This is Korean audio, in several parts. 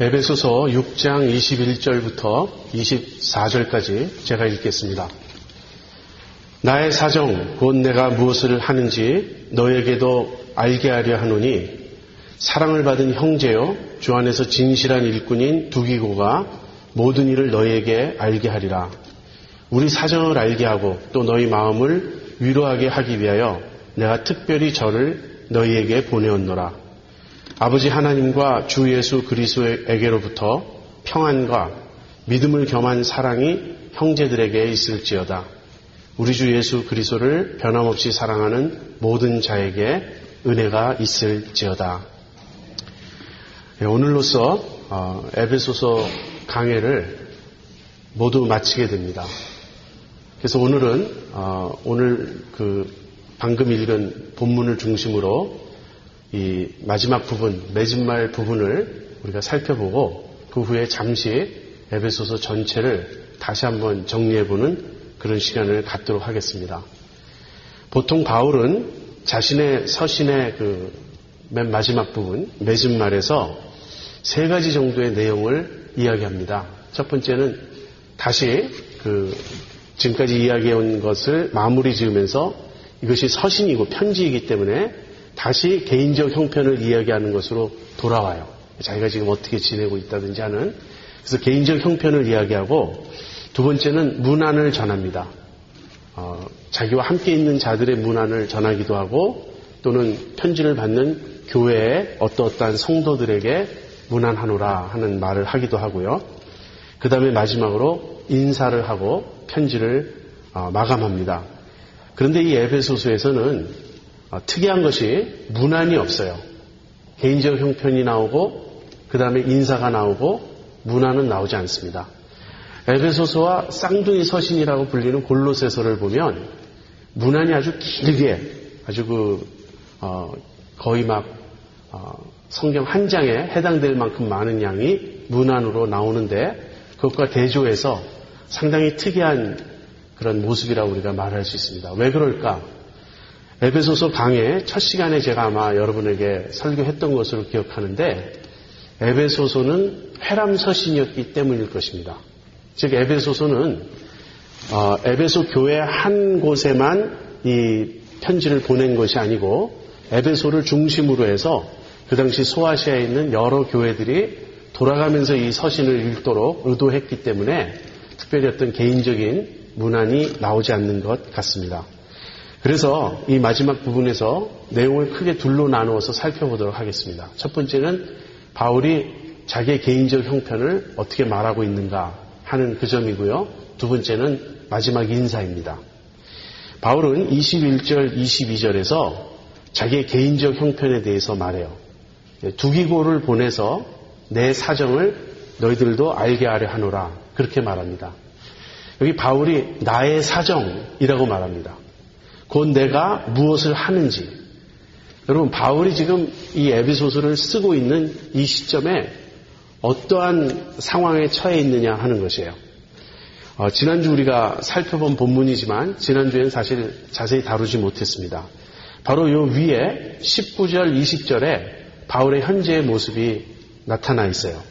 에베소서 6장 21절부터 24절까지 제가 읽겠습니다. 나의 사정 곧 내가 무엇을 하는지 너에게도 알게 하려 하노니 사랑을 받은 형제여 주 안에서 진실한 일꾼인 두기고가 모든 일을 너희에게 알게 하리라. 우리 사정을 알게 하고 또 너희 마음을 위로하게 하기 위하여 내가 특별히 저를 너희에게 보내었노라. 아버지 하나님과 주 예수 그리스도에게로부터 평안과 믿음을 겸한 사랑이 형제들에게 있을지어다. 우리 주 예수 그리스도를 변함없이 사랑하는 모든 자에게 은혜가 있을지어다. 오늘로써 에베소서 강해를 모두 마치게 됩니다. 그래서 오늘은 오늘 방금 읽은 본문을 중심으로 이 마지막 부분, 맺은말 부분을 우리가 살펴보고 그 후에 잠시 에베소서 전체를 다시 한번 정리해보는 그런 시간을 갖도록 하겠습니다. 보통 바울은 자신의 서신의 맨 마지막 부분, 맺은말에서 세 가지 정도의 내용을 이야기합니다. 첫 번째는 다시 지금까지 이야기해온 것을 마무리 지으면서 이것이 서신이고 편지이기 때문에 다시 개인적 형편을 이야기하는 것으로 돌아와요. 자기가 지금 어떻게 지내고 있다든지 하는. 그래서 개인적 형편을 이야기하고 두 번째는 문안을 전합니다. 자기와 함께 있는 자들의 문안을 전하기도 하고 또는 편지를 받는 교회의 어떠한 성도들에게 문안하노라 하는 말을 하기도 하고요. 그 다음에 마지막으로 인사를 하고 편지를 마감합니다. 그런데 이 에베소서에서는 특이한 것이 문안이 없어요. 개인적 형편이 나오고 그 다음에 인사가 나오고 문안은 나오지 않습니다. 에베소서와 쌍둥이 서신이라고 불리는 골로새서를 보면 문안이 아주 길게 아주 거의 막 성경 한 장에 해당될 만큼 많은 양이 문안으로 나오는데 그것과 대조해서 상당히 특이한 그런 모습이라고 우리가 말할 수 있습니다. 왜 그럴까? 에베소서 강의 첫 시간에 제가 아마 여러분에게 설교했던 것으로 기억하는데 에베소서는 회람서신이었기 때문일 것입니다. 즉 에베소서는 에베소 교회 한 곳에만 이 편지를 보낸 것이 아니고 에베소를 중심으로 해서 그 당시 소아시아에 있는 여러 교회들이 돌아가면서 이 서신을 읽도록 의도했기 때문에 특별히 어떤 개인적인 문안이 나오지 않는 것 같습니다. 그래서 이 마지막 부분에서 내용을 크게 둘로 나누어서 살펴보도록 하겠습니다. 첫 번째는 바울이 자기의 개인적 형편을 어떻게 말하고 있는가 하는 그 점이고요. 두 번째는 마지막 인사입니다. 바울은 21절, 22절에서 자기의 개인적 형편에 대해서 말해요. 두기고를 보내서 내 사정을 너희들도 알게 하려 하노라 그렇게 말합니다. 여기 바울이 나의 사정이라고 말합니다. 곧 내가 무엇을 하는지. 여러분 바울이 지금 이 에베소서를 쓰고 있는 이 시점에 어떠한 상황에 처해 있느냐 하는 것이에요. 지난주 우리가 살펴본 본문이지만 지난주에는 사실 자세히 다루지 못했습니다. 바로 요 위에 19절, 20절에 바울의 현재의 모습이 나타나 있어요.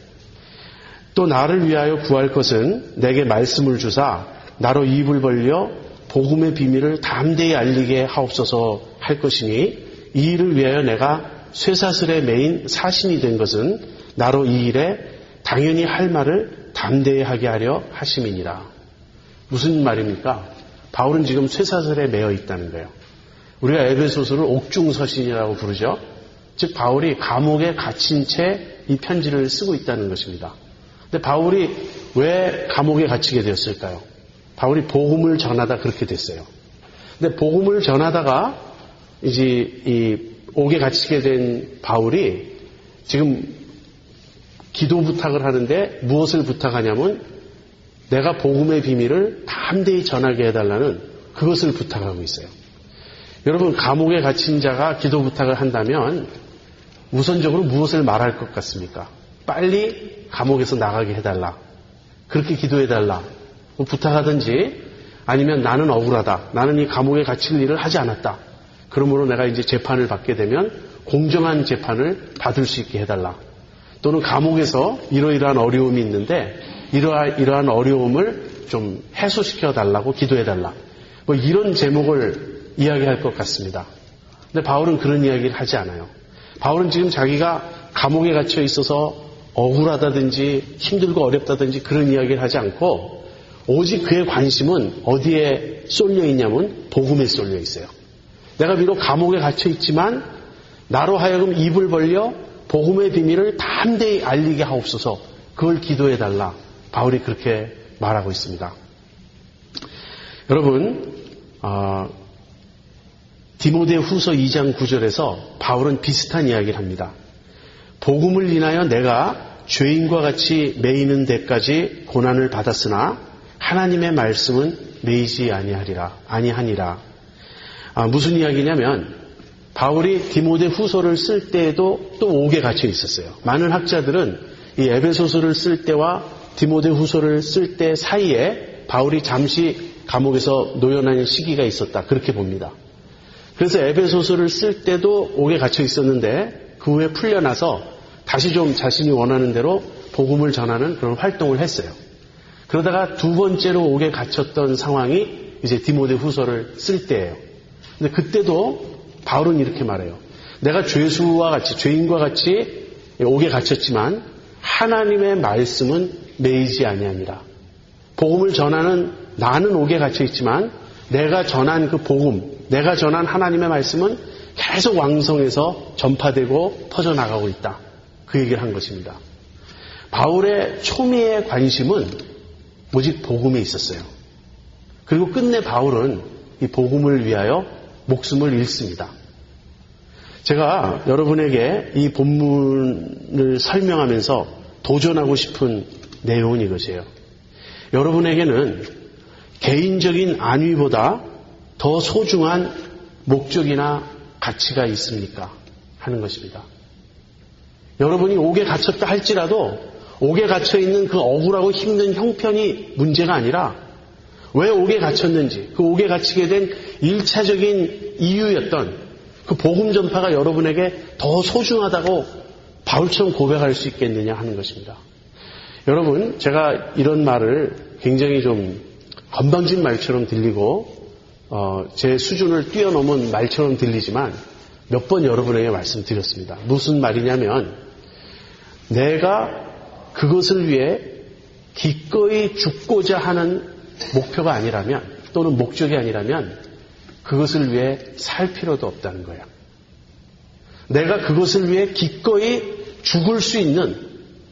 또 나를 위하여 구할 것은 내게 말씀을 주사 나로 입을 벌려 복음의 비밀을 담대히 알리게 하옵소서 할 것이니 이 일을 위하여 내가 쇠사슬에 매인 사신이 된 것은 나로 이 일에 당연히 할 말을 담대히 하게 하려 하심이니라. 무슨 말입니까? 바울은 지금 쇠사슬에 매여 있다는 거예요. 우리가 에베소서를 옥중서신이라고 부르죠. 즉 바울이 감옥에 갇힌 채 이 편지를 쓰고 있다는 것입니다. 근데 바울이 왜 감옥에 갇히게 되었을까요? 바울이 복음을 전하다 그렇게 됐어요. 근데 복음을 전하다가 이제 이 옥에 갇히게 된 바울이 지금 기도 부탁을 하는데 무엇을 부탁하냐면 내가 복음의 비밀을 담대히 전하게 해달라는 그것을 부탁하고 있어요. 여러분 감옥에 갇힌 자가 기도 부탁을 한다면 우선적으로 무엇을 말할 것 같습니까? 빨리 감옥에서 나가게 해달라. 그렇게 기도해달라. 부탁하든지 아니면 나는 억울하다. 나는 이 감옥에 갇힐 일을 하지 않았다. 그러므로 내가 이제 재판을 받게 되면 공정한 재판을 받을 수 있게 해달라. 또는 감옥에서 이러이러한 어려움이 있는데 이러한 어려움을 좀 해소시켜 달라고 기도해 달라. 뭐 이런 제목을 이야기할 것 같습니다. 근데 바울은 그런 이야기를 하지 않아요. 바울은 지금 자기가 감옥에 갇혀 있어서 억울하다든지 힘들고 어렵다든지 그런 이야기를 하지 않고 오직 그의 관심은 어디에 쏠려 있냐면 복음에 쏠려 있어요. 내가 비록 감옥에 갇혀 있지만 나로 하여금 입을 벌려 복음의 비밀을 담대히 알리게 하옵소서. 그걸 기도해 달라. 바울이 그렇게 말하고 있습니다. 여러분, 디모데 후서 2장 9절에서 바울은 비슷한 이야기를 합니다. 복음을 인하여 내가 죄인과 같이 매이는 데까지 고난을 받았으나 하나님의 말씀은 매이지 아니하니라. 무슨 이야기냐면 바울이 디모데 후서를 쓸 때에도 또 옥에 갇혀 있었어요. 많은 학자들은 이 에베소서를 쓸 때와 디모데 후서를 쓸 때 사이에 바울이 잠시 감옥에서 노연한 시기가 있었다. 그렇게 봅니다. 그래서 에베소서를 쓸 때도 옥에 갇혀 있었는데 그 후에 풀려나서 다시 좀 자신이 원하는 대로 복음을 전하는 그런 활동을 했어요. 그러다가 두 번째로 옥에 갇혔던 상황이 이제 디모데 후서를 쓸 때예요. 근데 그때도 바울은 이렇게 말해요. 내가 죄인과 같이 옥에 갇혔지만 하나님의 말씀은 매이지 아니하니라. 복음을 전하는 나는 옥에 갇혀 있지만 내가 전한 그 복음, 내가 전한 하나님의 말씀은 계속 왕성해서 전파되고 퍼져나가고 있다. 그 얘기를 한 것입니다. 바울의 초미의 관심은 오직 복음에 있었어요. 그리고 끝내 바울은 이 복음을 위하여 목숨을 잃습니다. 제가 여러분에게 이 본문을 설명하면서 도전하고 싶은 내용은 이것이에요. 여러분에게는 개인적인 안위보다 더 소중한 목적이나 가치가 있습니까? 하는 것입니다. 여러분이 옥에 갇혔다 할지라도 옥에 갇혀 있는 그 억울하고 힘든 형편이 문제가 아니라 왜 옥에 갇혔는지, 그 옥에 갇히게 된 1차적인 이유였던 그 복음 전파가 여러분에게 더 소중하다고 바울처럼 고백할 수 있겠느냐 하는 것입니다. 여러분, 제가 이런 말을 굉장히 좀 건방진 말처럼 들리고 제 수준을 뛰어넘은 말처럼 들리지만 몇 번 여러분에게 말씀드렸습니다. 무슨 말이냐면 내가 그것을 위해 기꺼이 죽고자 하는 목표가 아니라면 또는 목적이 아니라면 그것을 위해 살 필요도 없다는 거야. 내가 그것을 위해 기꺼이 죽을 수 있는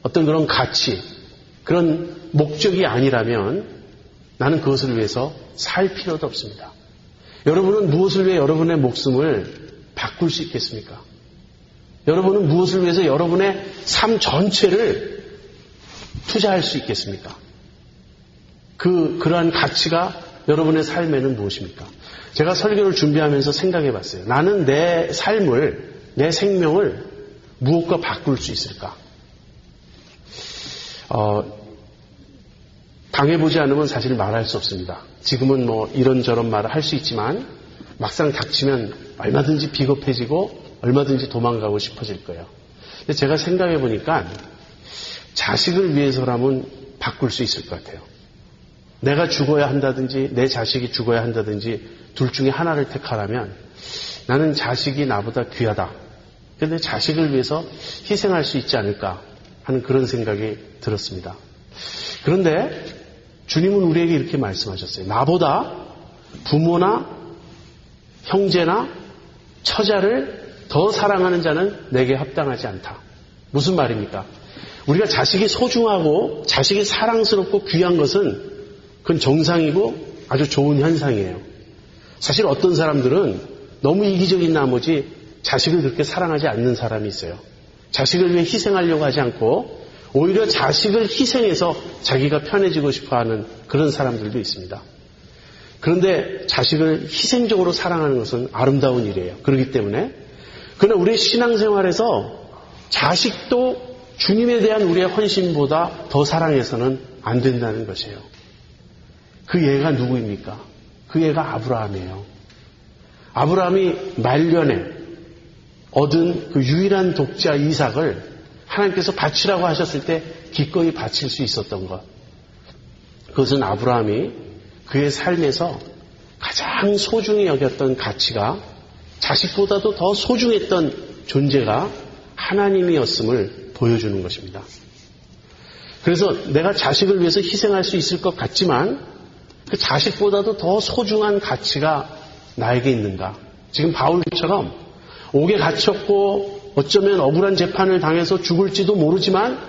어떤 그런 가치, 그런 목적이 아니라면 나는 그것을 위해서 살 필요도 없습니다. 여러분은 무엇을 위해 여러분의 목숨을 바꿀 수 있겠습니까? 여러분은 무엇을 위해서 여러분의 삶 전체를 투자할 수 있겠습니까? 그러한 가치가 여러분의 삶에는 무엇입니까? 제가 설교를 준비하면서 생각해 봤어요. 나는 내 삶을, 내 생명을 무엇과 바꿀 수 있을까? 당해보지 않으면 사실 말할 수 없습니다. 지금은 뭐 이런저런 말을 할 수 있지만 막상 닥치면 얼마든지 비겁해지고 얼마든지 도망가고 싶어질 거예요. 근데 제가 생각해 보니까 자식을 위해서라면 바꿀 수 있을 것 같아요. 내가 죽어야 한다든지 내 자식이 죽어야 한다든지 둘 중에 하나를 택하라면 나는 자식이 나보다 귀하다. 그런데 자식을 위해서 희생할 수 있지 않을까 하는 그런 생각이 들었습니다. 그런데 주님은 우리에게 이렇게 말씀하셨어요. 나보다 부모나 형제나 처자를 더 사랑하는 자는 내게 합당하지 않다. 무슨 말입니까? 우리가 자식이 소중하고 자식이 사랑스럽고 귀한 것은 그건 정상이고 아주 좋은 현상이에요. 사실 어떤 사람들은 너무 이기적인 나머지 자식을 그렇게 사랑하지 않는 사람이 있어요. 자식을 위해 희생하려고 하지 않고 오히려 자식을 희생해서 자기가 편해지고 싶어하는 그런 사람들도 있습니다. 그런데 자식을 희생적으로 사랑하는 것은 아름다운 일이에요. 그렇기 때문에 그러나 우리의 신앙생활에서 자식도 주님에 대한 우리의 헌신보다 더 사랑해서는 안 된다는 것이에요. 그 예가 누구입니까? 그 예가 아브라함이에요. 아브라함이 말년에 얻은 그 유일한 독자 이삭을 하나님께서 바치라고 하셨을 때 기꺼이 바칠 수 있었던 것. 그것은 아브라함이 그의 삶에서 가장 소중히 여겼던 가치가 자식보다도 더 소중했던 존재가 하나님이었음을 보여주는 것입니다. 그래서 내가 자식을 위해서 희생할 수 있을 것 같지만 그 자식보다도 더 소중한 가치가 나에게 있는가? 지금 바울처럼 옥에 갇혔고 어쩌면 억울한 재판을 당해서 죽을지도 모르지만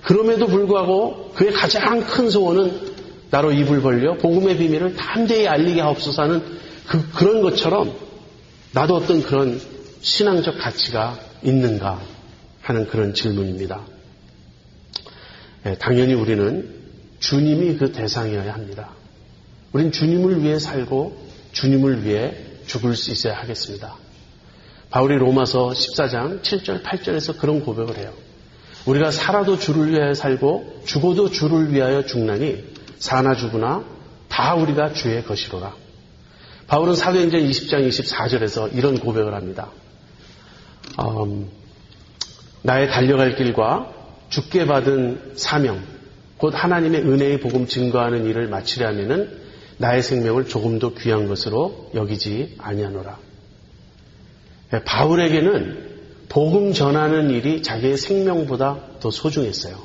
그럼에도 불구하고 그의 가장 큰 소원은 나로 입을 벌려 복음의 비밀을 담대히 알리게 하옵소서 하는 그런 것처럼 나도 어떤 그런 신앙적 가치가 있는가 하는 그런 질문입니다. 당연히 우리는 주님이 그 대상이어야 합니다. 우린 주님을 위해 살고 주님을 위해 죽을 수 있어야 하겠습니다. 바울이 로마서 14장 7절 8절에서 그런 고백을 해요. 우리가 살아도 주를 위하여 살고 죽어도 주를 위하여 죽나니 사나 죽으나 다 우리가 주의 것이로라. 바울은 사도행전 20장 24절에서 이런 고백을 합니다. 나의 달려갈 길과 주께 받은 사명 곧 하나님의 은혜의 복음 증거하는 일을 마치려 하면은 나의 생명을 조금도 귀한 것으로 여기지 아니하노라. 바울에게는 복음 전하는 일이 자기의 생명보다 더 소중했어요.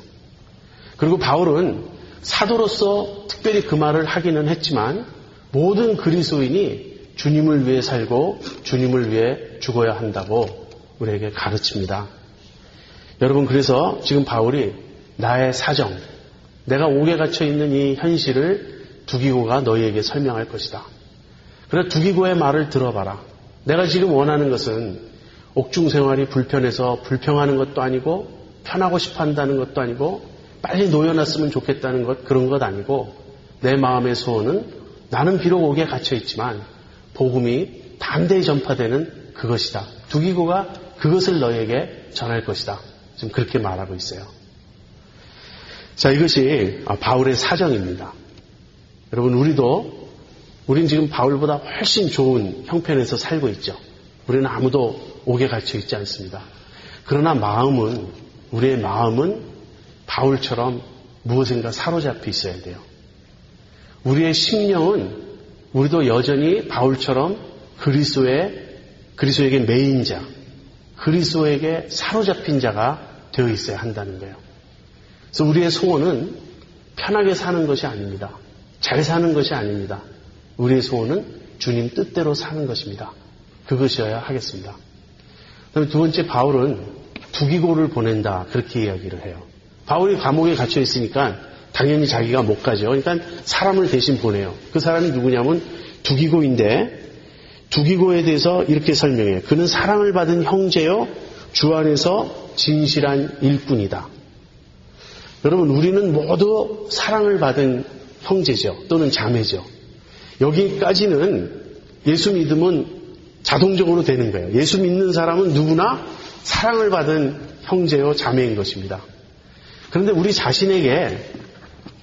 그리고 바울은 사도로서 특별히 그 말을 하기는 했지만 모든 그리스도인이 주님을 위해 살고 주님을 위해 죽어야 한다고 우리에게 가르칩니다. 여러분, 그래서 지금 바울이 나의 사정, 내가 옥에 갇혀 있는 이 현실을 두기고가 너희에게 설명할 것이다. 그래, 두기고의 말을 들어봐라. 내가 지금 원하는 것은 옥중 생활이 불편해서 불평하는 것도 아니고 편하고 싶어 한다는 것도 아니고 빨리 놓여놨으면 좋겠다는 것, 그런 것 아니고 내 마음의 소원은 나는 비록 옥에 갇혀 있지만 복음이 담대히 전파되는 그것이다. 두기고가 그것을 너희에게 전할 것이다. 지금 그렇게 말하고 있어요. 자, 이것이 바울의 사정입니다. 여러분, 우린 지금 바울보다 훨씬 좋은 형편에서 살고 있죠. 우리는 아무도 옥에 갇혀 있지 않습니다. 그러나 우리의 마음은 바울처럼 무엇인가 사로잡혀 있어야 돼요. 우리의 심령은 우리도 여전히 바울처럼 그리스도에게 매인 자, 그리스도에게 사로잡힌 자가 되어 있어야 한다는 거예요. 그래서 우리의 소원은 편하게 사는 것이 아닙니다. 잘 사는 것이 아닙니다. 우리의 소원은 주님 뜻대로 사는 것입니다. 그것이어야 하겠습니다. 그다음에 두 번째, 바울은 두기고를 보낸다, 그렇게 이야기를 해요. 바울이 감옥에 갇혀 있으니까 당연히 자기가 못 가죠. 그러니까 사람을 대신 보내요. 그 사람이 누구냐면 두기고인데, 두기고에 대해서 이렇게 설명해요. 그는 사랑을 받은 형제요 주 안에서 진실한 일꾼이다. 여러분, 우리는 모두 사랑을 받은 형제죠. 또는 자매죠. 여기까지는 예수 믿으면 자동적으로 되는 거예요. 예수 믿는 사람은 누구나 사랑을 받은 형제요 자매인 것입니다. 그런데 우리 자신에게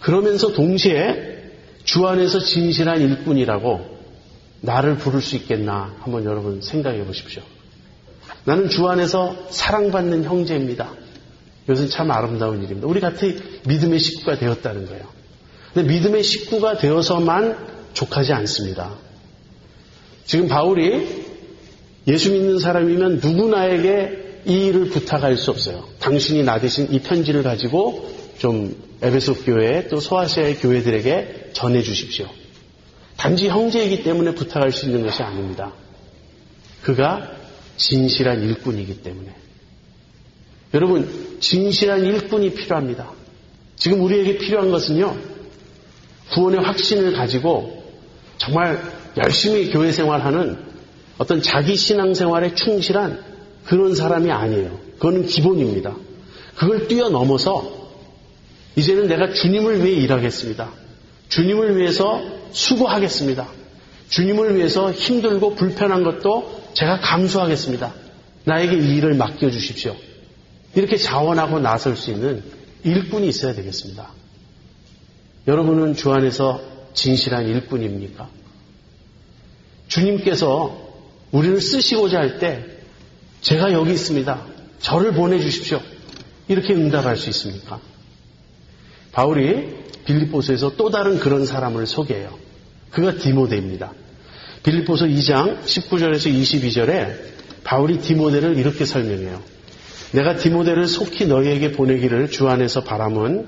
그러면서 동시에 주 안에서 진실한 일꾼이라고 나를 부를 수 있겠나 한번 여러분 생각해 보십시오. 나는 주 안에서 사랑받는 형제입니다. 이것은 참 아름다운 일입니다. 우리 같이 믿음의 식구가 되었다는 거예요. 근데 믿음의 식구가 되어서만 족하지 않습니다. 지금 바울이 예수 믿는 사람이면 누구나에게 이 일을 부탁할 수 없어요. 당신이 나 대신 이 편지를 가지고 좀 에베소 교회 또 소아시아의 교회들에게 전해 주십시오. 단지 형제이기 때문에 부탁할 수 있는 것이 아닙니다. 그가 진실한 일꾼이기 때문에. 여러분, 진실한 일꾼이 필요합니다. 지금 우리에게 필요한 것은요, 구원의 확신을 가지고 정말 열심히 교회 생활하는 어떤 자기 신앙생활에 충실한 그런 사람이 아니에요. 그거는 기본입니다. 그걸 뛰어넘어서 이제는 내가 주님을 위해 일하겠습니다. 주님을 위해서 수고하겠습니다. 주님을 위해서 힘들고 불편한 것도 제가 감수하겠습니다. 나에게 이 일을 맡겨주십시오. 이렇게 자원하고 나설 수 있는 일꾼이 있어야 되겠습니다. 여러분은 주 안에서 진실한 일꾼입니까? 주님께서 우리를 쓰시고자 할 때 제가 여기 있습니다. 저를 보내주십시오. 이렇게 응답할 수 있습니까? 바울이 빌립보서에서 또 다른 그런 사람을 소개해요. 그가 디모데입니다. 빌립보서 2장 19절에서 22절에 바울이 디모데를 이렇게 설명해요. 내가 디모데를 속히 너희에게 보내기를 주 안에서 바람은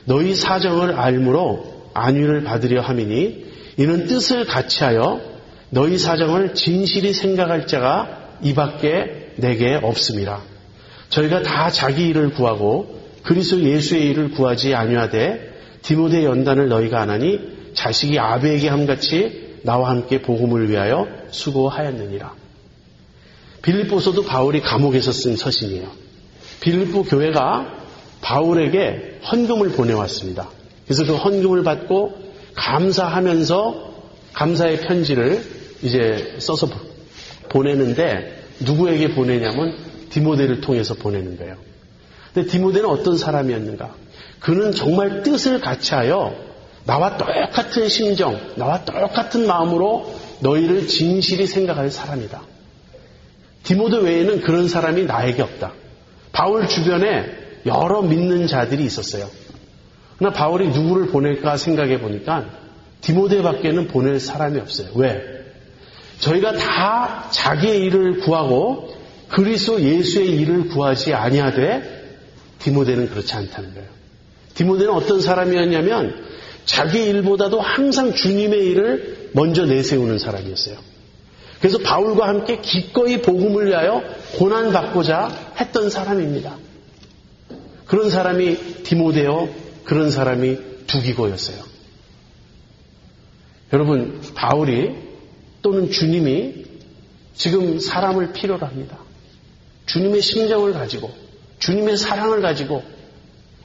너희 사정을 알므로 안위를 받으려 함이니 이는 뜻을 같이하여 너희 사정을 진실히 생각할 자가 이밖에 내게 없음이라. 저희가 다 자기 일을 구하고 그리스도 예수의 일을 구하지 아니하되 디모데 연단을 너희가 안 하니 자식이 아베에게 함같이 나와 함께 복음을 위하여 수고하였느니라. 빌립보서도 바울이 감옥에서 쓴 서신이에요. 빌립보 교회가 바울에게 헌금을 보내왔습니다. 그래서 그 헌금을 받고 감사하면서 감사의 편지를 이제 써서 보내는데 누구에게 보내냐면 디모데를 통해서 보내는 거예요. 근데 디모데는 어떤 사람이었는가? 그는 정말 뜻을 같이하여 나와 똑같은 심정, 나와 똑같은 마음으로 너희를 진실히 생각할 사람이다. 디모데 외에는 그런 사람이 나에게 없다. 바울 주변에 여러 믿는 자들이 있었어요. 그러나 바울이 누구를 보낼까 생각해 보니까 디모데밖에는 보낼 사람이 없어요. 왜? 저희가 다 자기의 일을 구하고 그리스도 예수의 일을 구하지 아니하되 디모데는 그렇지 않다는 거예요. 디모데는 어떤 사람이었냐면 자기 일보다도 항상 주님의 일을 먼저 내세우는 사람이었어요. 그래서 바울과 함께 기꺼이 복음을 위하여 고난받고자 했던 사람입니다. 그런 사람이 디모데요, 그런 사람이 두기고였어요. 여러분, 바울이 또는 주님이 지금 사람을 필요로 합니다. 주님의 심정을 가지고, 주님의 사랑을 가지고,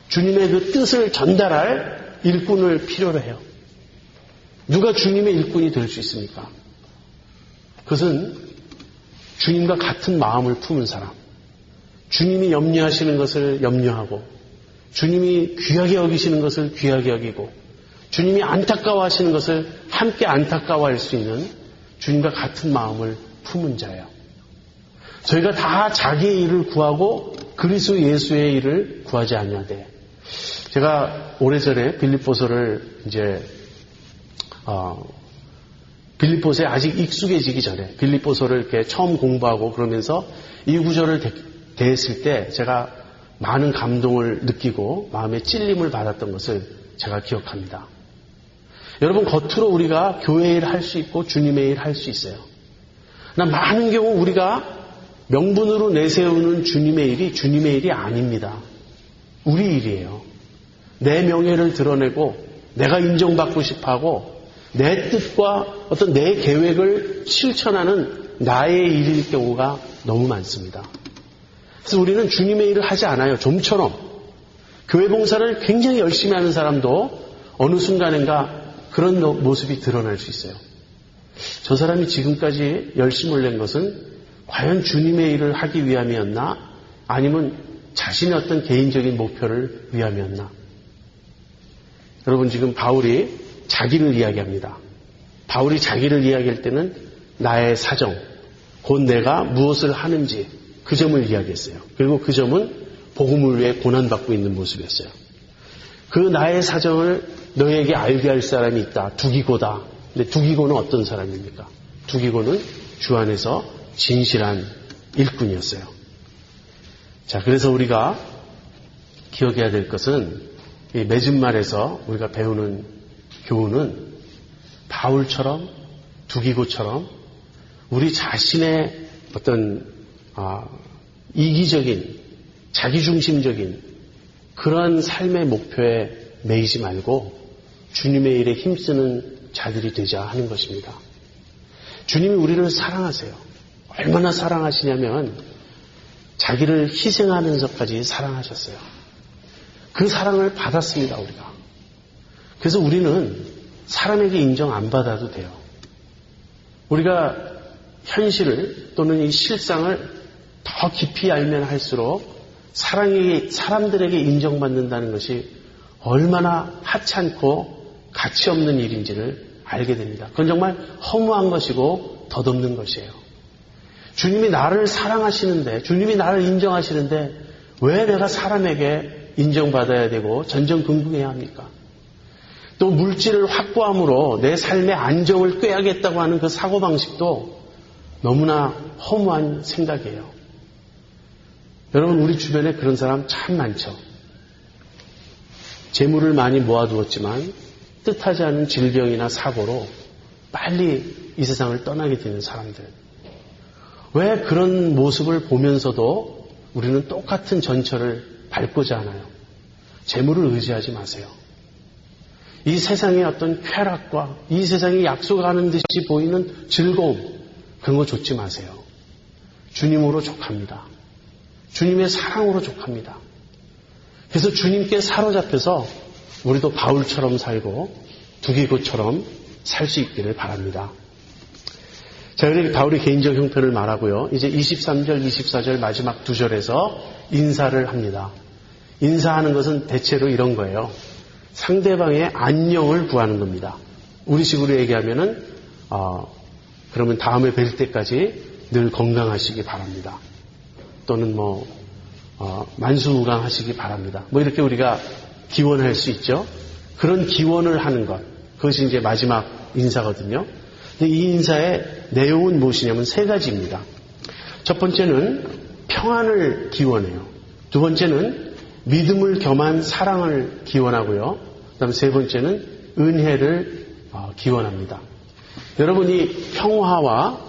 주님의 그 뜻을 전달할 일꾼을 필요로 해요. 누가 주님의 일꾼이 될 수 있습니까? 그것은 주님과 같은 마음을 품은 사람, 주님이 염려하시는 것을 염려하고, 주님이 귀하게 여기시는 것을 귀하게 여기고, 주님이 안타까워하시는 것을 함께 안타까워할 수 있는 주님과 같은 마음을 품은 자예요. 저희가 다 자기의 일을 구하고 그리스도 예수의 일을 구하지 아니하되, 제가 오래전에 빌립보서를 이제 빌립보서에 아직 익숙해지기 전에 빌립보서를 이렇게 처음 공부하고 그러면서 이 구절을 대했을 때 제가 많은 감동을 느끼고 마음의 찔림을 받았던 것을 제가 기억합니다. 여러분, 겉으로 우리가 교회 일 할 수 있고 주님의 일 할 수 있어요. 그러나 많은 경우 우리가 명분으로 내세우는 주님의 일이 주님의 일이 아닙니다. 우리 일이에요. 내 명예를 드러내고 내가 인정받고 싶어하고 내 뜻과 어떤 내 계획을 실천하는 나의 일일 경우가 너무 많습니다. 그래서 우리는 주님의 일을 하지 않아요. 좀처럼 교회 봉사를 굉장히 열심히 하는 사람도 어느 순간인가 그런 모습이 드러날 수 있어요. 저 사람이 지금까지 열심을 낸 것은 과연 주님의 일을 하기 위함이었나? 아니면 자신의 어떤 개인적인 목표를 위함이었나? 여러분, 지금 바울이 자기를 이야기합니다. 바울이 자기를 이야기할 때는 나의 사정, 곧 내가 무엇을 하는지 그 점을 이야기했어요. 그리고 그 점은 복음을 위해 고난받고 있는 모습이었어요. 그 나의 사정을 너에게 알게 할 사람이 있다. 두기고다. 근데 두기고는 어떤 사람입니까? 두기고는 주 안에서 진실한 일꾼이었어요. 자, 그래서 우리가 기억해야 될 것은 이 맺은 말에서 우리가 배우는 교훈은 바울처럼 두기고처럼 우리 자신의 어떤 이기적인 자기중심적인 그러한 삶의 목표에 매이지 말고 주님의 일에 힘쓰는 자들이 되자 하는 것입니다. 주님이 우리를 사랑하세요. 얼마나 사랑하시냐면 자기를 희생하면서까지 사랑하셨어요. 그 사랑을 받았습니다, 우리가. 그래서 우리는 사람에게 인정 안 받아도 돼요. 우리가 현실을 또는 이 실상을 더 깊이 알면 할수록 사람들에게 인정받는다는 것이 얼마나 하찮고 가치 없는 일인지를 알게 됩니다. 그건 정말 허무한 것이고 덧없는 것이에요. 주님이 나를 사랑하시는데, 주님이 나를 인정하시는데 왜 내가 사람에게 인정받아야 되고 전전긍긍해야 합니까? 또 물질을 확보함으로 내 삶의 안정을 꾀하겠다고 하는 그 사고방식도 너무나 허무한 생각이에요. 여러분, 우리 주변에 그런 사람 참 많죠. 재물을 많이 모아두었지만 뜻하지 않은 질병이나 사고로 빨리 이 세상을 떠나게 되는 사람들. 왜 그런 모습을 보면서도 우리는 똑같은 전철을 밟고자 하나요? 재물을 의지하지 마세요. 이 세상의 어떤 쾌락과 이 세상이 약속하는 듯이 보이는 즐거움, 그런 거 좇지 마세요. 주님으로 족합니다. 주님의 사랑으로 족합니다. 그래서 주님께 사로잡혀서 우리도 바울처럼 살고 두기고처럼 살 수 있기를 바랍니다. 자, 그렇게 바울의 개인적 형편을 말하고요. 이제 23절, 24절 마지막 두 절에서 인사를 합니다. 인사하는 것은 대체로 이런 거예요. 상대방의 안녕을 구하는 겁니다. 우리식으로 얘기하면은 그러면 다음에 뵐 때까지 늘 건강하시기 바랍니다. 또는 만수무강하시기 바랍니다. 이렇게 우리가 기원할 수 있죠. 그런 기원을 하는 것, 그것이 이제 마지막 인사거든요. 근데 이 인사의 내용은 무엇이냐면 세 가지입니다. 첫 번째는 평안을 기원해요. 두 번째는 믿음을 겸한 사랑을 기원하고요. 그다음 세 번째는 은혜를 기원합니다. 여러분이 평화와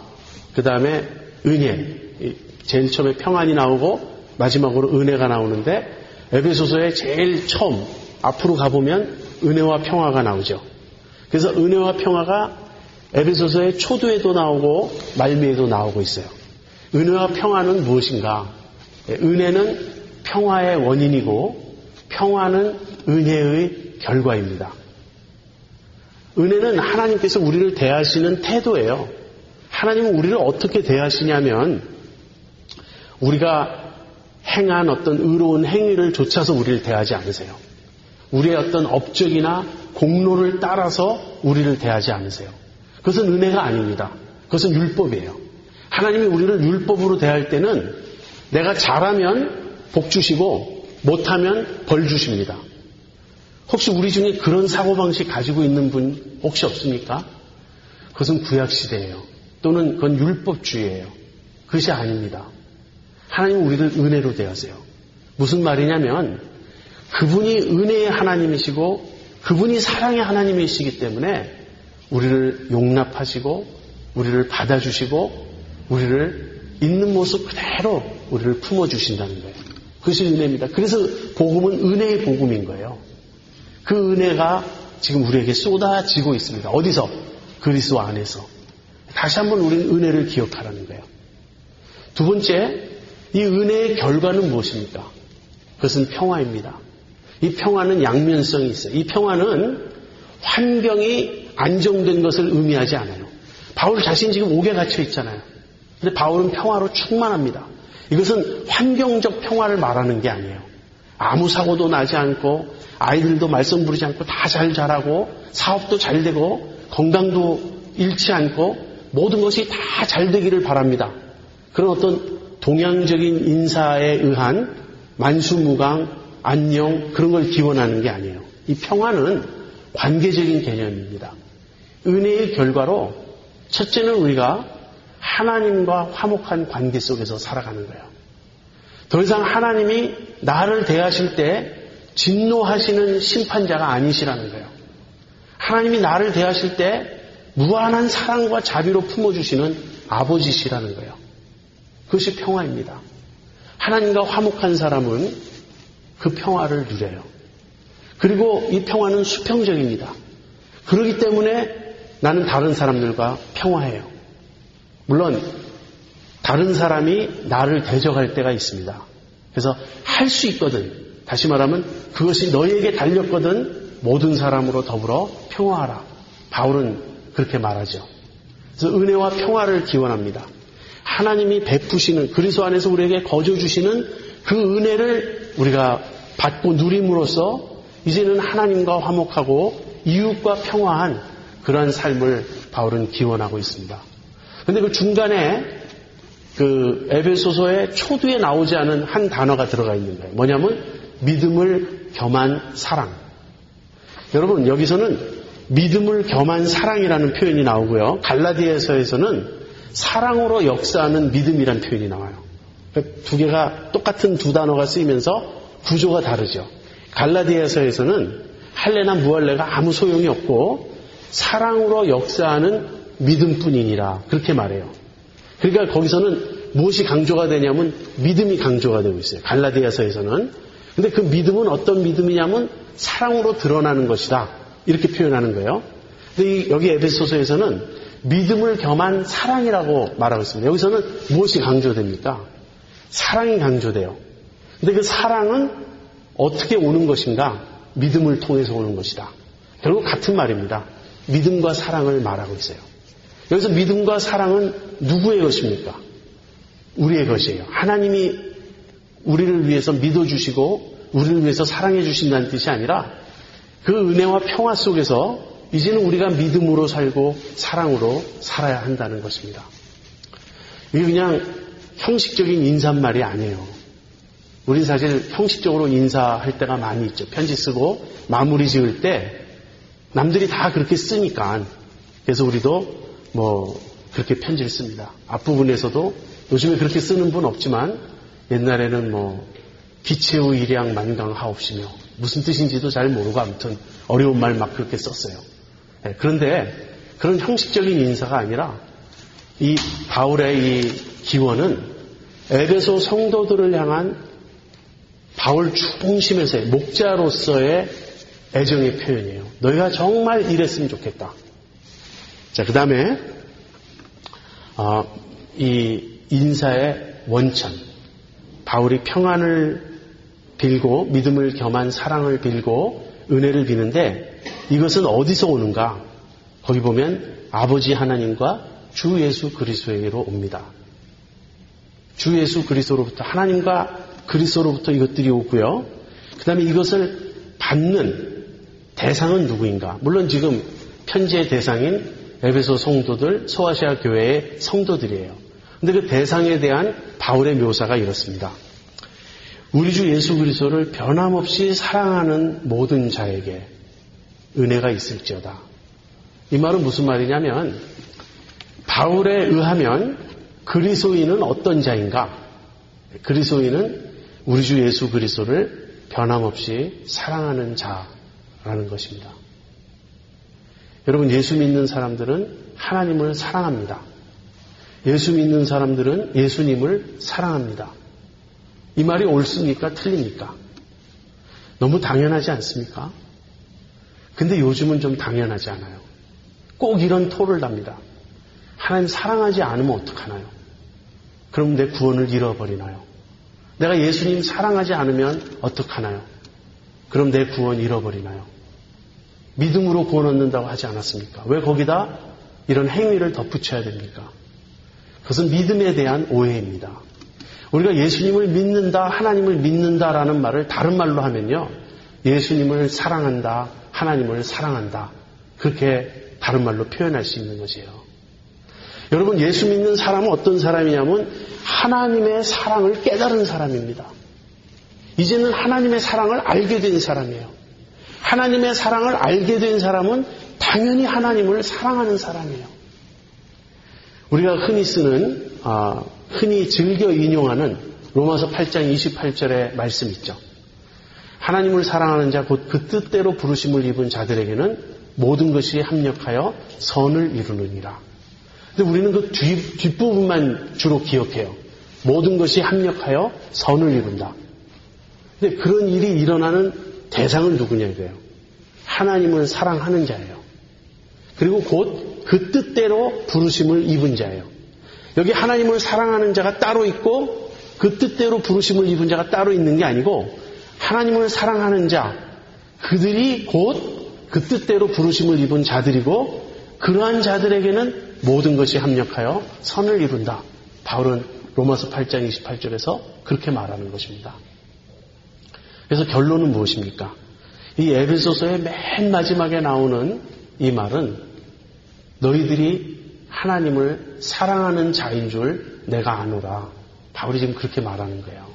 그 다음에 은혜, 제일 처음에 평안이 나오고 마지막으로 은혜가 나오는데 에베소서의 제일 처음 앞으로 가보면 은혜와 평화가 나오죠. 그래서 은혜와 평화가 에베소서의 초두에도 나오고 말미에도 나오고 있어요. 은혜와 평화는 무엇인가? 은혜는 평화의 원인이고 평화는 은혜의 결과입니다. 은혜는 하나님께서 우리를 대하시는 태도예요. 하나님은 우리를 어떻게 대하시냐면 우리가 행한 어떤 의로운 행위를 좇아서 우리를 대하지 않으세요. 우리의 어떤 업적이나 공로를 따라서 우리를 대하지 않으세요. 그것은 은혜가 아닙니다. 그것은 율법이에요. 하나님이 우리를 율법으로 대할 때는 내가 잘하면 복 주시고 못하면 벌 주십니다. 혹시 우리 중에 그런 사고방식 가지고 있는 분 혹시 없습니까? 그것은 구약시대예요. 또는 그건 율법주의예요. 그것이 아닙니다. 하나님은 우리를 은혜로 대하세요. 무슨 말이냐면 그분이 은혜의 하나님이시고 그분이 사랑의 하나님이시기 때문에 우리를 용납하시고 우리를 받아주시고 우리를 있는 모습 그대로 우리를 품어주신다는 거예요. 그것이 은혜입니다. 그래서 복음은 은혜의 복음인 거예요. 그 은혜가 지금 우리에게 쏟아지고 있습니다. 어디서? 그리스도 안에서. 다시 한번 우리는 은혜를 기억하라는 거예요. 두 번째, 이 은혜의 결과는 무엇입니까? 그것은 평화입니다. 이 평화는 양면성이 있어요. 이 평화는 환경이 안정된 것을 의미하지 않아요. 바울 자신이 지금 옥에 갇혀 있잖아요. 근데 바울은 평화로 충만합니다. 이것은 환경적 평화를 말하는 게 아니에요. 아무 사고도 나지 않고 아이들도 말썽 부리지 않고 다 잘 자라고 사업도 잘 되고 건강도 잃지 않고 모든 것이 다 잘 되기를 바랍니다. 그런 어떤 동양적인 인사에 의한 만수무강, 안녕 그런 걸 기원하는 게 아니에요. 이 평화는 관계적인 개념입니다. 은혜의 결과로 첫째는 우리가 하나님과 화목한 관계 속에서 살아가는 거예요. 더 이상 하나님이 나를 대하실 때 진노하시는 심판자가 아니시라는 거예요. 하나님이 나를 대하실 때 무한한 사랑과 자비로 품어주시는 아버지시라는 거예요. 그것이 평화입니다. 하나님과 화목한 사람은 그 평화를 누려요. 그리고 이 평화는 수평적입니다. 그렇기 때문에 나는 다른 사람들과 평화해요. 물론 다른 사람이 나를 대적할 때가 있습니다. 그래서 할 수 있거든. 다시 말하면 그것이 너에게 달렸거든 모든 사람으로 더불어 평화하라. 바울은 그렇게 말하죠. 그래서 은혜와 평화를 기원합니다. 하나님이 베푸시는 그리스도 안에서 우리에게 거저 주시는 그 은혜를 우리가 받고 누림으로써 이제는 하나님과 화목하고 이웃과 평화한 그러한 삶을 바울은 기원하고 있습니다. 그런데 그 중간에 그 에베소서의 초두에 나오지 않은 한 단어가 들어가 있는 거예요. 뭐냐면 믿음을 겸한 사랑. 여러분 여기서는 믿음을 겸한 사랑이라는 표현이 나오고요. 갈라디아서에서는 사랑으로 역사하는 믿음이라는 표현이 나와요. 그러니까 두 개가 똑같은 두 단어가 쓰이면서 구조가 다르죠. 갈라디아서에서는 할례나 무할례가 아무 소용이 없고 사랑으로 역사하는 믿음뿐이니라 그렇게 말해요. 그러니까 거기서는 무엇이 강조가 되냐면 믿음이 강조가 되고 있어요. 갈라디아서에서는. 근데 그 믿음은 어떤 믿음이냐면 사랑으로 드러나는 것이다. 이렇게 표현하는 거예요. 근데 여기 에베소서에서는 믿음을 겸한 사랑이라고 말하고 있습니다. 여기서는 무엇이 강조됩니까? 사랑이 강조돼요. 근데 그 사랑은 어떻게 오는 것인가? 믿음을 통해서 오는 것이다. 결국 같은 말입니다. 믿음과 사랑을 말하고 있어요. 여기서 믿음과 사랑은 누구의 것입니까? 우리의 것이에요. 하나님이 우리를 위해서 믿어주시고 우리를 위해서 사랑해 주신다는 뜻이 아니라 그 은혜와 평화 속에서 이제는 우리가 믿음으로 살고 사랑으로 살아야 한다는 것입니다. 이게 그냥 형식적인 인사말이 아니에요. 우린 사실 형식적으로 인사할 때가 많이 있죠. 편지 쓰고 마무리 지을 때 남들이 다 그렇게 쓰니까 그래서 우리도 그렇게 편지를 씁니다. 앞부분에서도 요즘에 그렇게 쓰는 분 없지만 옛날에는 기체의 일양 만강하옵시며 무슨 뜻인지도 잘 모르고 아무튼 어려운 말 막 그렇게 썼어요. 그런데 그런 형식적인 인사가 아니라 이 바울의 이 기원은 에베소 성도들을 향한 바울 중심에서의 목자로서의 애정의 표현이에요. 너희가 정말 이랬으면 좋겠다. 자, 그 다음에 이 인사의 원천, 바울이 평안을 빌고 믿음을 겸한 사랑을 빌고 은혜를 비는데 이것은 어디서 오는가? 거기 보면 아버지 하나님과 주 예수 그리스도에게로 옵니다. 주 예수 그리스도로부터 하나님과 그리스도로부터 이것들이 오고요. 그 다음에 이것을 받는 대상은 누구인가? 물론 지금 편지의 대상인 에베소 성도들, 소아시아 교회의 성도들이에요. 그런데 그 대상에 대한 바울의 묘사가 이렇습니다. 우리 주 예수 그리스도를 변함없이 사랑하는 모든 자에게 은혜가 있을지어다. 이 말은 무슨 말이냐면 바울에 의하면 그리스도인은 어떤 자인가? 그리스도인은 우리 주 예수 그리스도를 변함없이 사랑하는 자라는 것입니다. 여러분, 예수 믿는 사람들은 하나님을 사랑합니다. 예수 믿는 사람들은 예수님을 사랑합니다. 이 말이 옳습니까? 틀립니까? 너무 당연하지 않습니까? 근데 요즘은 좀 당연하지 않아요. 꼭 이런 토를 답니다. 하나님 사랑하지 않으면 어떡하나요? 그럼 내 구원을 잃어버리나요? 내가 예수님 사랑하지 않으면 어떡하나요? 그럼 내 구원 잃어버리나요? 믿음으로 구원 얻는다고 하지 않았습니까? 왜 거기다 이런 행위를 덧붙여야 됩니까? 그것은 믿음에 대한 오해입니다. 우리가 예수님을 믿는다, 하나님을 믿는다라는 말을 다른 말로 하면요. 예수님을 사랑한다, 하나님을 사랑한다. 그렇게 다른 말로 표현할 수 있는 것이에요. 여러분, 예수 믿는 사람은 어떤 사람이냐면 하나님의 사랑을 깨달은 사람입니다. 이제는 하나님의 사랑을 알게 된 사람이에요. 하나님의 사랑을 알게 된 사람은 당연히 하나님을 사랑하는 사람이에요. 우리가 흔히 쓰는, 흔히 즐겨 인용하는 로마서 8장 28절의 말씀 있죠. 하나님을 사랑하는 자, 곧 그 뜻대로 부르심을 입은 자들에게는 모든 것이 합력하여 선을 이루느니라. 근데 우리는 그 뒷부분만 주로 기억해요. 모든 것이 합력하여 선을 이룬다. 근데 그런 일이 일어나는 대상은 누구냐 이거예요. 하나님을 사랑하는 자예요. 그리고 곧 그 뜻대로 부르심을 입은 자예요. 여기 하나님을 사랑하는 자가 따로 있고 그 뜻대로 부르심을 입은 자가 따로 있는 게 아니고 하나님을 사랑하는 자, 그들이 곧 그 뜻대로 부르심을 입은 자들이고 그러한 자들에게는 모든 것이 합력하여 선을 이룬다. 바울은 로마서 8장 28절에서 그렇게 말하는 것입니다. 그래서 결론은 무엇입니까? 이 에베소서의 맨 마지막에 나오는 이 말은 너희들이 하나님을 사랑하는 자인 줄 내가 아노라. 바울이 지금 그렇게 말하는 거예요.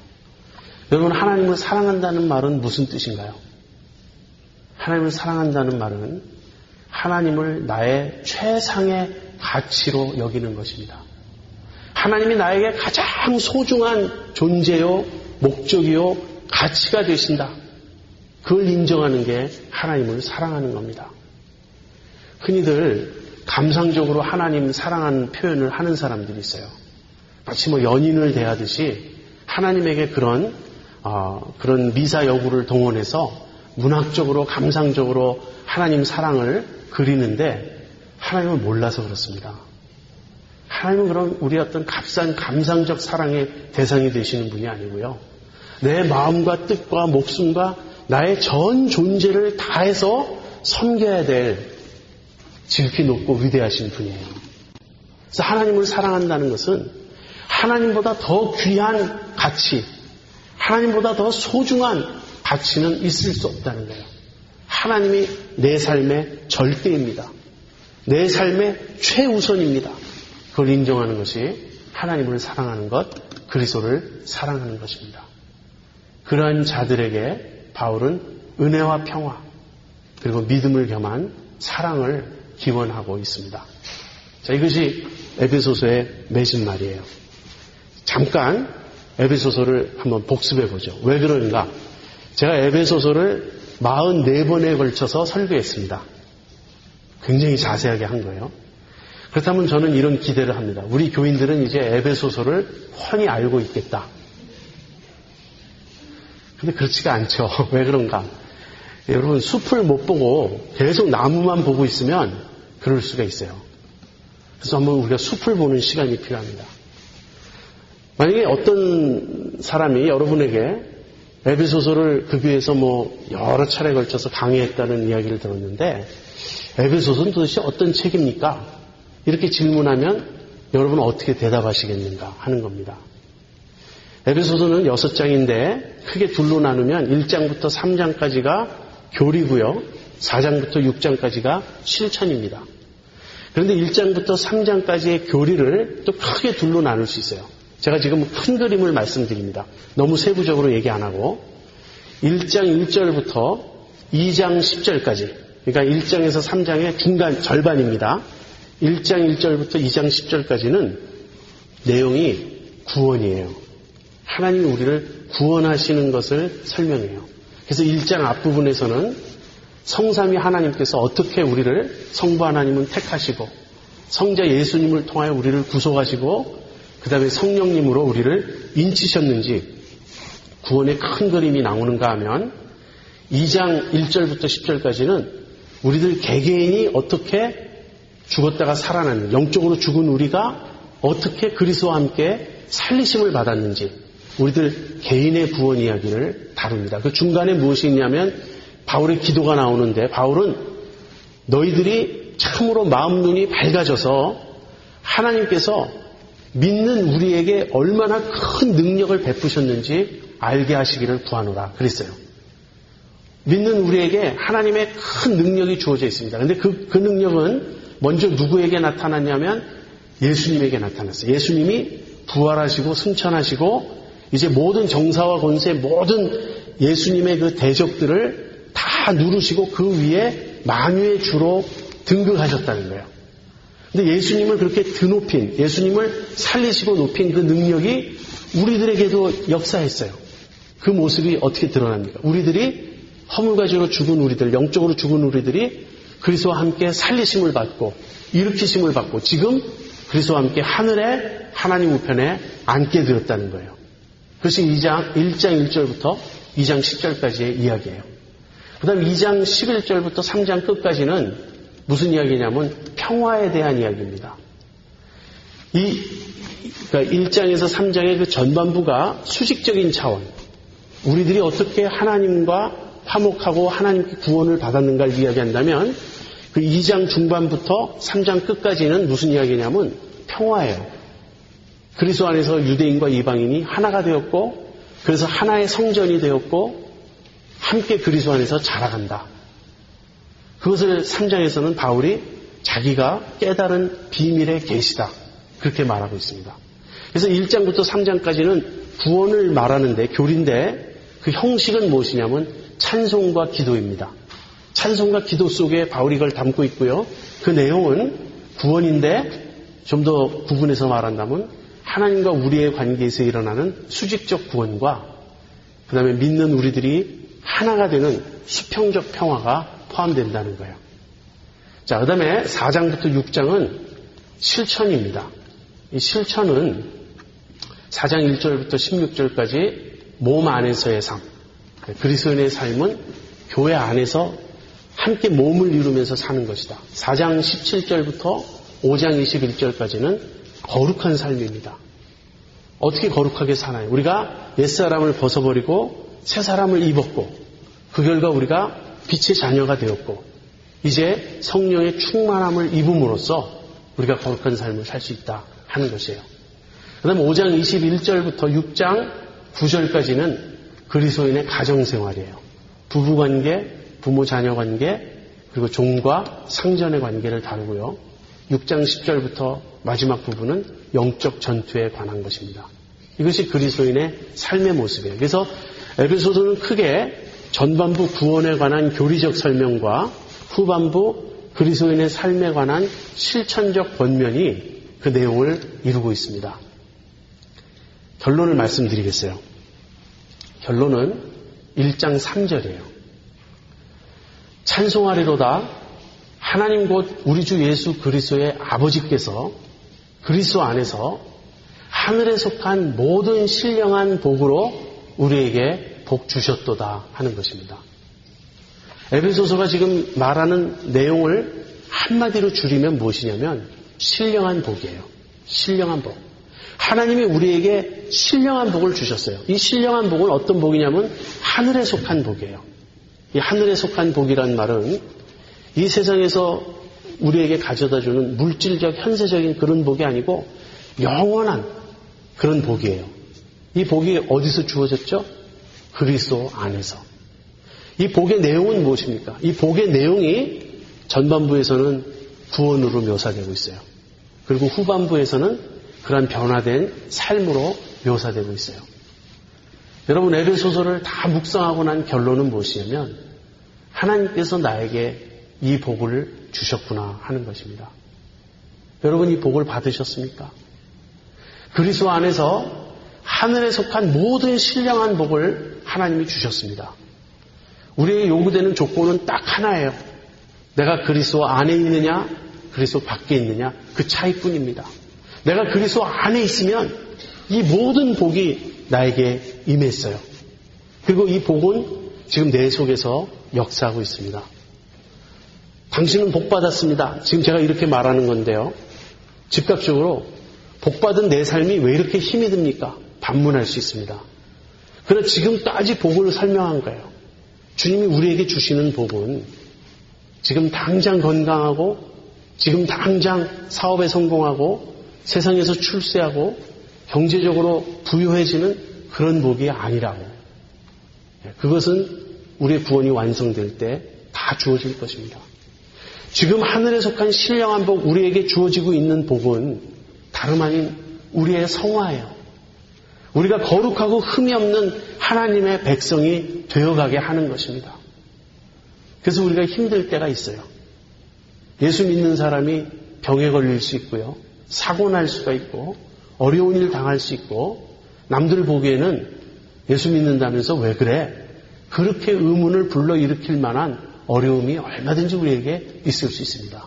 여러분, 하나님을 사랑한다는 말은 무슨 뜻인가요? 하나님을 사랑한다는 말은 하나님을 나의 최상의 가치로 여기는 것입니다. 하나님이 나에게 가장 소중한 존재요, 목적이요, 가치가 되신다. 그걸 인정하는 게 하나님을 사랑하는 겁니다. 흔히들 감상적으로 하나님 사랑하는 표현을 하는 사람들이 있어요. 마치 연인을 대하듯이 하나님에게 그런 미사 여구를 동원해서 문학적으로 감상적으로 하나님 사랑을 그리는데 하나님을 몰라서 그렇습니다. 하나님은 그런 우리 어떤 값싼 감상적 사랑의 대상이 되시는 분이 아니고요. 내 마음과 뜻과 목숨과 나의 전 존재를 다해서 섬겨야 될 지극히 높고 위대하신 분이에요. 그래서 하나님을 사랑한다는 것은 하나님보다 더 귀한 가치, 하나님보다 더 소중한 가치는 있을 수 없다는 거예요. 하나님이 내 삶의 절대입니다. 내 삶의 최우선입니다. 그걸 인정하는 것이 하나님을 사랑하는 것, 그리스도를 사랑하는 것입니다. 그러한 자들에게 바울은 은혜와 평화, 그리고 믿음을 겸한 사랑을 기원하고 있습니다. 자, 이것이 에베소서의 맺은말이에요. 잠깐 에베소서를 한번 복습해 보죠. 왜 그런가? 제가 에베소서를 44번에 걸쳐서 설교했습니다. 굉장히 자세하게 한 거예요. 그렇다면 저는 이런 기대를 합니다. 우리 교인들은 이제 에베소서를 훤히 알고 있겠다. 근데 그렇지가 않죠. 왜 그런가? 여러분, 숲을 못 보고 계속 나무만 보고 있으면 그럴 수가 있어요. 그래서 한번 우리가 숲을 보는 시간이 필요합니다. 만약에 어떤 사람이 여러분에게 에베소서를 그 교회에서 여러 차례 걸쳐서 강의했다는 이야기를 들었는데, 에베소서는 도대체 어떤 책입니까? 이렇게 질문하면 여러분은 어떻게 대답하시겠는가 하는 겁니다. 에베소서는 6장인데 크게 둘로 나누면 1장부터 3장까지가 교리고요. 4장부터 6장까지가 실천입니다. 그런데 1장부터 3장까지의 교리를 또 크게 둘로 나눌 수 있어요. 제가 지금 큰 그림을 말씀드립니다. 너무 세부적으로 얘기 안 하고 1장 1절부터 2장 10절까지, 그러니까 1장에서 3장의 중간 절반입니다. 1장 1절부터 2장 10절까지는 내용이 구원이에요. 하나님이 우리를 구원하시는 것을 설명해요. 그래서 1장 앞부분에서는 성삼위 하나님께서 어떻게 우리를, 성부 하나님은 택하시고 성자 예수님을 통하여 우리를 구속하시고 그 다음에 성령님으로 우리를 인치셨는지 구원의 큰 그림이 나오는가 하면 2장 1절부터 10절까지는 우리들 개개인이 어떻게 죽었다가 살아났는지, 영적으로 죽은 우리가 어떻게 그리스도와 함께 살리심을 받았는지 우리들 개인의 구원 이야기를 다룹니다. 그 중간에 무엇이 있냐면 바울의 기도가 나오는데, 바울은 너희들이 참으로 마음 눈이 밝아져서 하나님께서 믿는 우리에게 얼마나 큰 능력을 베푸셨는지 알게 하시기를 구하노라 그랬어요. 믿는 우리에게 하나님의 큰 능력이 주어져 있습니다. 그런데 그 능력은 먼저 누구에게 나타났냐면 예수님에게 나타났어요. 예수님이 부활하시고 승천하시고 이제 모든 정사와 권세, 모든 예수님의 그 대적들을 다 누르시고 그 위에 만유의 주로 등극하셨다는 거예요. 근데 예수님을 그렇게 드높인, 예수님을 살리시고 높인 그 능력이 우리들에게도 역사했어요. 그 모습이 어떻게 드러납니까? 우리들이 허물과지로 죽은 우리들, 영적으로 죽은 우리들이 그리스도와 함께 살리심을 받고 일으키심을 받고 지금 그리스도와 함께 하늘에 하나님 우편에 앉게 되었다는 거예요. 그것이 1장 1절부터 2장 10절까지의 이야기예요. 그 다음 2장 11절부터 3장 끝까지는 무슨 이야기냐면 평화에 대한 이야기입니다. 그러니까 1장에서 3장의 그 전반부가 수직적인 차원, 우리들이 어떻게 하나님과 화목하고 하나님께 구원을 받았는가를 이야기한다면 그 2장 중반부터 3장 끝까지는 무슨 이야기냐면 평화예요. 그리스도 안에서 유대인과 이방인이 하나가 되었고 그래서 하나의 성전이 되었고 함께 그리스도 안에서 자라간다. 그것을 3장에서는 바울이 자기가 깨달은 비밀의 계시다. 그렇게 말하고 있습니다. 그래서 1장부터 3장까지는 구원을 말하는데 교리인데 그 형식은 무엇이냐면 찬송과 기도입니다. 찬송과 기도 속에 바울이 그걸 담고 있고요. 그 내용은 구원인데 좀 더 구분해서 말한다면 하나님과 우리의 관계에서 일어나는 수직적 구원과 그 다음에 믿는 우리들이 하나가 되는 수평적 평화가 포함된다는 거예요. 자, 그 다음에 4장부터 6장은 실천입니다. 이 실천은 4장 1절부터 16절까지 몸 안에서의 삶, 그리스도인의 삶은 교회 안에서 함께 몸을 이루면서 사는 것이다. 4장 17절부터 5장 21절까지는 거룩한 삶입니다. 어떻게 거룩하게 사나요? 우리가 옛사람을 벗어버리고 새 사람을 입었고 그 결과 우리가 빛의 자녀가 되었고 이제 성령의 충만함을 입음으로써 우리가 거룩한 삶을 살 수 있다 하는 것이에요. 그 다음에 5장 21절부터 6장 9절까지는 그리스도인의 가정생활이에요. 부부관계, 부모-자녀관계, 그리고 종과 상전의 관계를 다루고요. 6장 10절부터 마지막 부분은 영적 전투에 관한 것입니다. 이것이 그리스도인의 삶의 모습이에요. 그래서 에베소서는 크게 전반부 구원에 관한 교리적 설명과 후반부 그리스도인의 삶에 관한 실천적 권면이 그 내용을 이루고 있습니다. 결론을 말씀드리겠어요. 결론은 1장 3절이에요. 찬송하리로다 하나님 곧 우리 주 예수 그리스도의 아버지께서 그리스도 안에서 하늘에 속한 모든 신령한 복으로 우리에게 복 주셨도다 하는 것입니다. 에베소서가 지금 말하는 내용을 한마디로 줄이면 무엇이냐면 신령한 복이에요. 신령한 복. 하나님이 우리에게 신령한 복을 주셨어요. 이 신령한 복은 어떤 복이냐면 하늘에 속한 복이에요. 이 하늘에 속한 복이란 말은 이 세상에서 우리에게 가져다주는 물질적, 현세적인 그런 복이 아니고 영원한 그런 복이에요. 이 복이 어디서 주어졌죠? 그리스도 안에서. 이 복의 내용은 무엇입니까? 이 복의 내용이 전반부에서는 구원으로 묘사되고 있어요. 그리고 후반부에서는 그런 변화된 삶으로 묘사되고 있어요. 여러분, 에베소서를 다 묵상하고 난 결론은 무엇이냐면 하나님께서 나에게 이 복을 주셨구나 하는 것입니다. 여러분, 이 복을 받으셨습니까? 그리스도 안에서 하늘에 속한 모든 신령한 복을 하나님이 주셨습니다. 우리에게 요구되는 조건은 딱 하나예요. 내가 그리스도 안에 있느냐, 그리스도 밖에 있느냐, 그 차이뿐입니다. 내가 그리스도 안에 있으면 이 모든 복이 나에게 임했어요. 그리고 이 복은 지금 내 속에서 역사하고 있습니다. 당신은 복 받았습니다. 지금 제가 이렇게 말하는 건데요. 즉각적으로 복 받은 내 삶이 왜 이렇게 힘이 듭니까? 반문할 수 있습니다. 그러나 지금까지 복을 설명한 거예요. 주님이 우리에게 주시는 복은 지금 당장 건강하고 지금 당장 사업에 성공하고 세상에서 출세하고 경제적으로 부유해지는 그런 복이 아니라고. 그것은 우리의 구원이 완성될 때 다 주어질 것입니다. 지금 하늘에 속한 신령한 복, 우리에게 주어지고 있는 복은 다름 아닌 우리의 성화예요. 우리가 거룩하고 흠이 없는 하나님의 백성이 되어가게 하는 것입니다. 그래서 우리가 힘들 때가 있어요. 예수 믿는 사람이 병에 걸릴 수 있고요. 사고 날 수가 있고 어려운 일 당할 수 있고 남들 보기에는 예수 믿는다면서 왜 그래? 그렇게 의문을 불러일으킬 만한 어려움이 얼마든지 우리에게 있을 수 있습니다.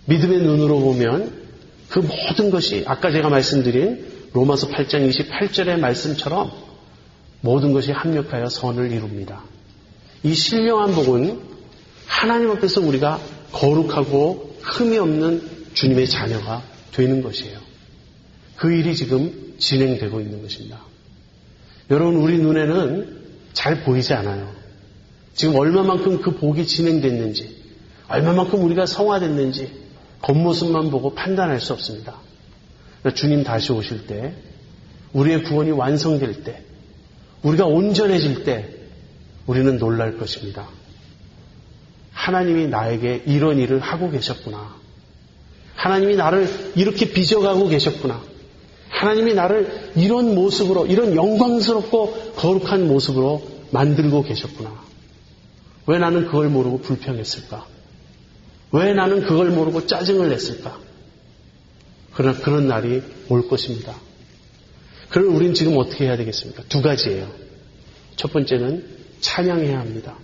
믿음의 눈으로 보면 그 모든 것이 아까 제가 말씀드린 로마서 8장 28절의 말씀처럼 모든 것이 합력하여 선을 이룹니다. 이 신령한 복은 하나님 앞에서 우리가 거룩하고 흠이 없는 주님의 자녀가 되는 것이에요. 그 일이 지금 진행되고 있는 것입니다. 여러분, 우리 눈에는 잘 보이지 않아요. 지금 얼마만큼 그 복이 진행됐는지, 얼마만큼 우리가 성화됐는지 겉모습만 보고 판단할 수 없습니다. 주님 다시 오실 때, 우리의 구원이 완성될 때, 우리가 온전해질 때 우리는 놀랄 것입니다. 하나님이 나에게 이런 일을 하고 계셨구나. 하나님이 나를 이렇게 빚어가고 계셨구나. 하나님이 나를 이런 모습으로, 이런 영광스럽고 거룩한 모습으로 만들고 계셨구나. 왜 나는 그걸 모르고 불평했을까? 왜 나는 그걸 모르고 짜증을 냈을까? 그러나 그런 날이 올 것입니다. 그럼 우린 지금 어떻게 해야 되겠습니까? 두 가지예요. 첫 번째는 찬양해야 합니다.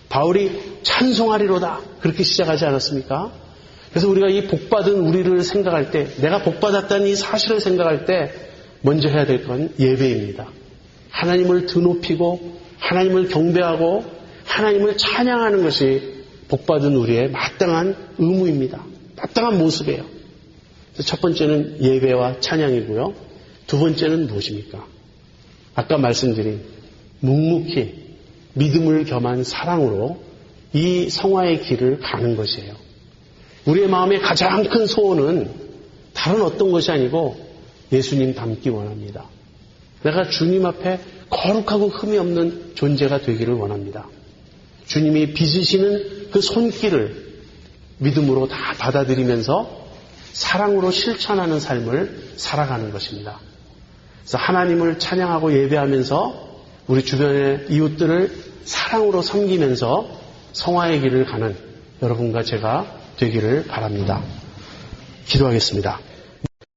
바울이 찬송하리로다 그렇게 시작하지 않았습니까? 그래서 우리가 이 복받은 우리를 생각할 때, 내가 복받았다는 이 사실을 생각할 때 먼저 해야 될 건 예배입니다. 하나님을 드높이고 하나님을 경배하고 하나님을 찬양하는 것이 복받은 우리의 마땅한 의무입니다. 마땅한 모습이에요. 첫 번째는 예배와 찬양이고요. 두 번째는 무엇입니까? 아까 말씀드린 묵묵히 믿음을 겸한 사랑으로 이 성화의 길을 가는 것이에요. 우리의 마음의 가장 큰 소원은 다른 어떤 것이 아니고 예수님 닮기 원합니다. 내가 주님 앞에 거룩하고 흠이 없는 존재가 되기를 원합니다. 주님이 빚으시는 그 손길을 믿음으로 다 받아들이면서 사랑으로 실천하는 삶을 살아가는 것입니다. 그래서 하나님을 찬양하고 예배하면서 우리 주변의 이웃들을 사랑으로 섬기면서 성화의 길을 가는 여러분과 제가 되기를 바랍니다. 기도하겠습니다.